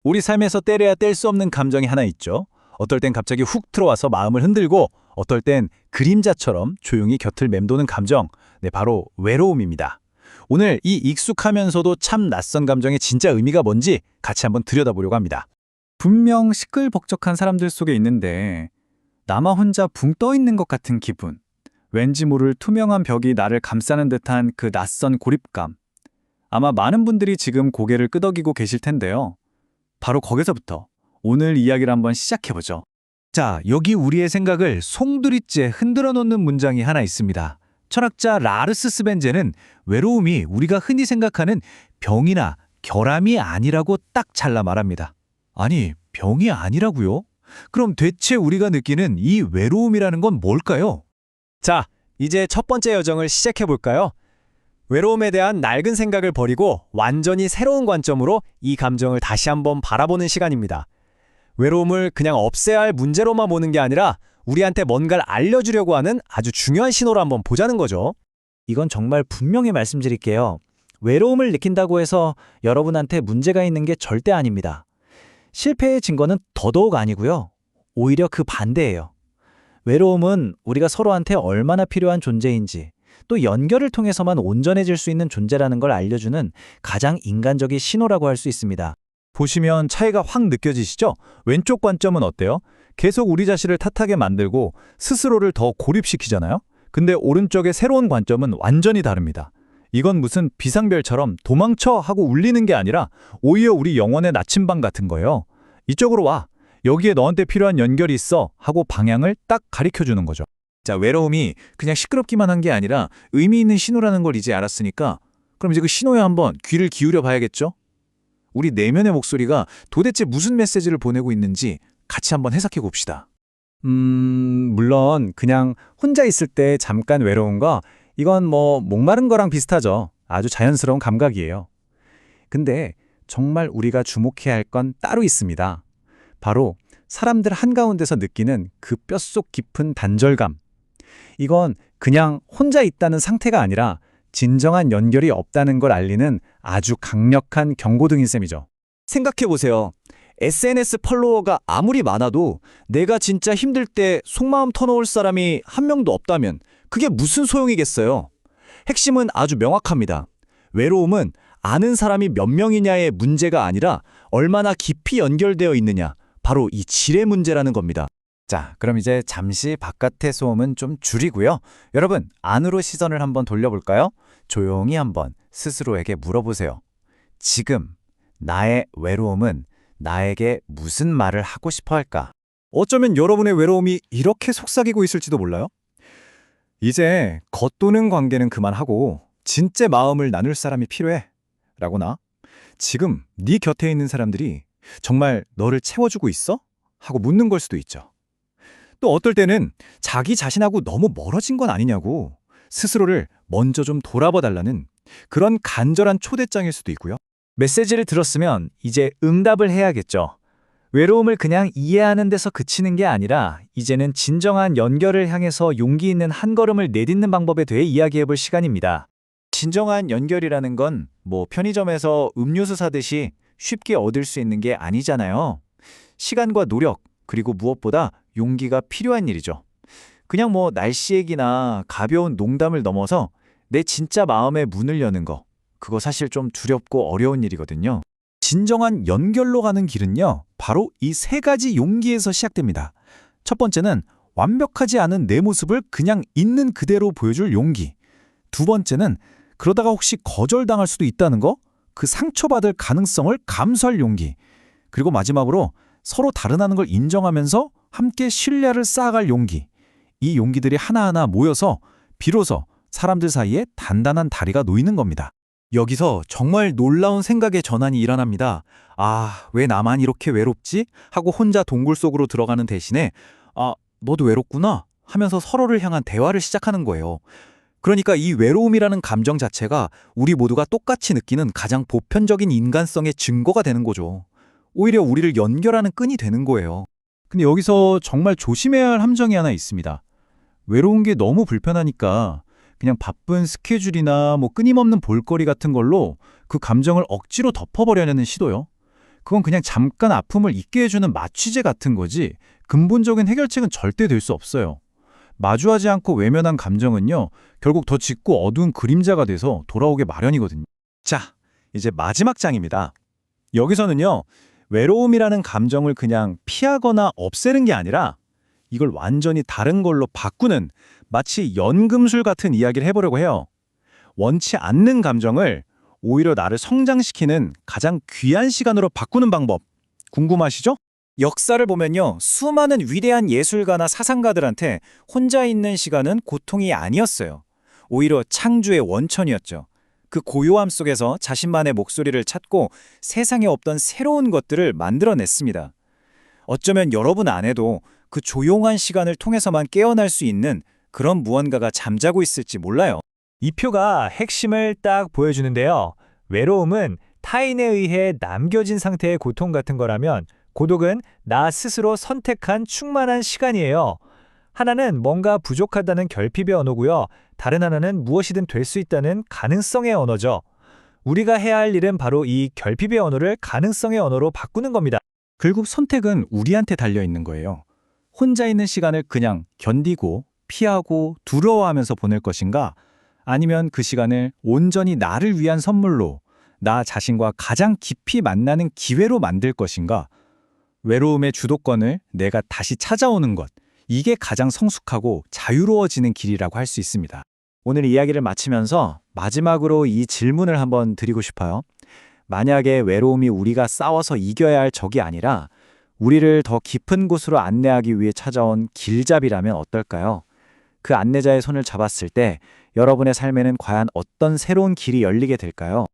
우리 삶에서 때려야 뗄 수 없는 감정이 하나 있죠. 어떨 땐 갑자기 훅 들어와서 마음을 흔들고 어떨 땐 그림자처럼 조용히 곁을 맴도는 감정. 네, 바로 외로움입니다. 오늘 이 익숙하면서도 참 낯선 감정의 진짜 의미가 뭔지 같이 한번 들여다보려고 합니다. 분명 시끌벅적한 사람들 속에 있는데 나만 혼자 붕 떠 있는 것 같은 기분. 왠지 모를 투명한 벽이 나를 감싸는 듯한 그 낯선 고립감. 아마 많은 분들이 지금 고개를 끄덕이고 계실 텐데요. 바로 거기서부터 오늘 이야기를 한번 시작해보죠. 자, 여기 우리의 생각을 송두리째 흔들어 놓는 문장이 하나 있습니다. 철학자 라르스 스벤제는 외로움이 우리가 흔히 생각하는 병이나 결함이 아니라고 딱 잘라 말합니다. 아니, 병이 아니라고요? 그럼 대체 우리가 느끼는 이 외로움이라는 건 뭘까요? 자, 이제 첫 번째 여정을 시작해볼까요? 외로움에 대한 낡은 생각을 버리고 완전히 새로운 관점으로 이 감정을 다시 한번 바라보는 시간입니다. 외로움을 그냥 없애야 할 문제로만 보는 게 아니라 우리한테 뭔가를 알려주려고 하는 아주 중요한 신호를 한번 보자는 거죠. 이건 정말 분명히 말씀드릴게요. 외로움을 느낀다고 해서 여러분한테 문제가 있는 게 절대 아닙니다. 실패의 증거는 더더욱 아니고요. 오히려 그 반대예요. 외로움은 우리가 서로한테 얼마나 필요한 존재인지, 또 연결을 통해서만 온전해질 수 있는 존재라는 걸 알려주는 가장 인간적인 신호라고 할 수 있습니다. 보시면 차이가 확 느껴지시죠? 왼쪽 관점은 어때요? 계속 우리 자신을 탓하게 만들고 스스로를 더 고립시키잖아요? 근데 오른쪽의 새로운 관점은 완전히 다릅니다. 이건 무슨 비상벨처럼 도망쳐 하고 울리는 게 아니라 오히려 우리 영혼의 나침반 같은 거예요. 이쪽으로 와. 여기에 너한테 필요한 연결이 있어 하고 방향을 딱 가리켜주는 거죠. 자, 외로움이 그냥 시끄럽기만 한 게 아니라 의미 있는 신호라는 걸 이제 알았으니까 그럼 이제 그 신호에 한번 귀를 기울여 봐야겠죠? 우리 내면의 목소리가 도대체 무슨 메시지를 보내고 있는지 같이 한번 해석해 봅시다. 물론 그냥 혼자 있을 때 잠깐 외로운 거 이건 뭐 목마른 거랑 비슷하죠. 아주 자연스러운 감각이에요. 근데 정말 우리가 주목해야 할 건 따로 있습니다. 바로 사람들 한가운데서 느끼는 그 뼛속 깊은 단절감. 이건 그냥 혼자 있다는 상태가 아니라 진정한 연결이 없다는 걸 알리는 아주 강력한 경고등인 셈이죠. 생각해보세요. SNS 팔로워가 아무리 많아도 내가 진짜 힘들 때 속마음 터놓을 사람이 한 명도 없다면 그게 무슨 소용이겠어요? 핵심은 아주 명확합니다. 외로움은 아는 사람이 몇 명이냐의 문제가 아니라 얼마나 깊이 연결되어 있느냐, 바로 이 질의 문제라는 겁니다. 자, 그럼 이제 잠시 바깥의 소음은 좀 줄이고요. 여러분, 안으로 시선을 한번 돌려볼까요? 조용히 한번 스스로에게 물어보세요. 지금 나의 외로움은 나에게 무슨 말을 하고 싶어 할까? 어쩌면 여러분의 외로움이 이렇게 속삭이고 있을지도 몰라요. 이제 겉도는 관계는 그만하고 진짜 마음을 나눌 사람이 필요해. 라거나 지금 네 곁에 있는 사람들이 정말 너를 채워주고 있어? 하고 묻는 걸 수도 있죠. 또 어떨 때는 자기 자신하고 너무 멀어진 건 아니냐고 스스로를 먼저 좀 돌아봐 달라는 그런 간절한 초대장일 수도 있고요. 메시지를 들었으면 이제 응답을 해야겠죠. 외로움을 그냥 이해하는 데서 그치는 게 아니라 이제는 진정한 연결을 향해서 용기 있는 한 걸음을 내딛는 방법에 대해 이야기해볼 시간입니다. 진정한 연결이라는 건 뭐 편의점에서 음료수 사듯이 쉽게 얻을 수 있는 게 아니잖아요. 시간과 노력, 그리고 무엇보다 용기가 필요한 일이죠. 그냥 뭐 날씨 얘기나 가벼운 농담을 넘어서 내 진짜 마음의 문을 여는 거, 그거 사실 좀 두렵고 어려운 일이거든요. 진정한 연결로 가는 길은요, 바로 이 세 가지 용기에서 시작됩니다. 첫 번째는 완벽하지 않은 내 모습을 그냥 있는 그대로 보여줄 용기. 두 번째는 그러다가 혹시 거절당할 수도 있다는 거, 그 상처받을 가능성을 감수할 용기. 그리고 마지막으로 서로 다르다는 걸 인정하면서 함께 신뢰를 쌓아갈 용기. 이 용기들이 하나하나 모여서 비로소 사람들 사이에 단단한 다리가 놓이는 겁니다. 여기서 정말 놀라운 생각의 전환이 일어납니다. 아, 왜 나만 이렇게 외롭지? 하고 혼자 동굴 속으로 들어가는 대신에 아, 너도 외롭구나? 하면서 서로를 향한 대화를 시작하는 거예요. 그러니까 이 외로움이라는 감정 자체가 우리 모두가 똑같이 느끼는 가장 보편적인 인간성의 증거가 되는 거죠. 오히려 우리를 연결하는 끈이 되는 거예요. 근데 여기서 정말 조심해야 할 함정이 하나 있습니다. 외로운 게 너무 불편하니까 그냥 바쁜 스케줄이나 뭐 끊임없는 볼거리 같은 걸로 그 감정을 억지로 덮어버려내는 시도요. 그건 그냥 잠깐 아픔을 잊게 해주는 마취제 같은 거지 근본적인 해결책은 절대 될 수 없어요. 마주하지 않고 외면한 감정은요, 결국 더 짙고 어두운 그림자가 돼서 돌아오게 마련이거든요. 자, 이제 마지막 장입니다. 여기서는요, 외로움이라는 감정을 그냥 피하거나 없애는 게 아니라 이걸 완전히 다른 걸로 바꾸는 마치 연금술 같은 이야기를 해보려고 해요. 원치 않는 감정을 오히려 나를 성장시키는 가장 귀한 시간으로 바꾸는 방법. 궁금하시죠? 역사를 보면요, 수많은 위대한 예술가나 사상가들한테 혼자 있는 시간은 고통이 아니었어요. 오히려 창조의 원천이었죠. 그 고요함 속에서 자신만의 목소리를 찾고 세상에 없던 새로운 것들을 만들어냈습니다. 어쩌면 여러분 안에도 그 조용한 시간을 통해서만 깨어날 수 있는 그런 무언가가 잠자고 있을지 몰라요. 이 표가 핵심을 딱 보여주는데요. 외로움은 타인에 의해 남겨진 상태의 고통 같은 거라면 고독은 나 스스로 선택한 충만한 시간이에요. 하나는 뭔가 부족하다는 결핍의 언어고요. 다른 하나는 무엇이든 될 수 있다는 가능성의 언어죠. 우리가 해야 할 일은 바로 이 결핍의 언어를 가능성의 언어로 바꾸는 겁니다. 결국 선택은 우리한테 달려 있는 거예요. 혼자 있는 시간을 그냥 견디고 피하고 두려워하면서 보낼 것인가? 아니면 그 시간을 온전히 나를 위한 선물로 나 자신과 가장 깊이 만나는 기회로 만들 것인가? 외로움의 주도권을 내가 다시 찾아오는 것. 이게 가장 성숙하고 자유로워지는 길이라고 할 수 있습니다. 오늘 이야기를 마치면서 마지막으로 이 질문을 한번 드리고 싶어요. 만약에 외로움이 우리가 싸워서 이겨야 할 적이 아니라 우리를 더 깊은 곳으로 안내하기 위해 찾아온 길잡이라면 어떨까요? 그 안내자의 손을 잡았을 때 여러분의 삶에는 과연 어떤 새로운 길이 열리게 될까요?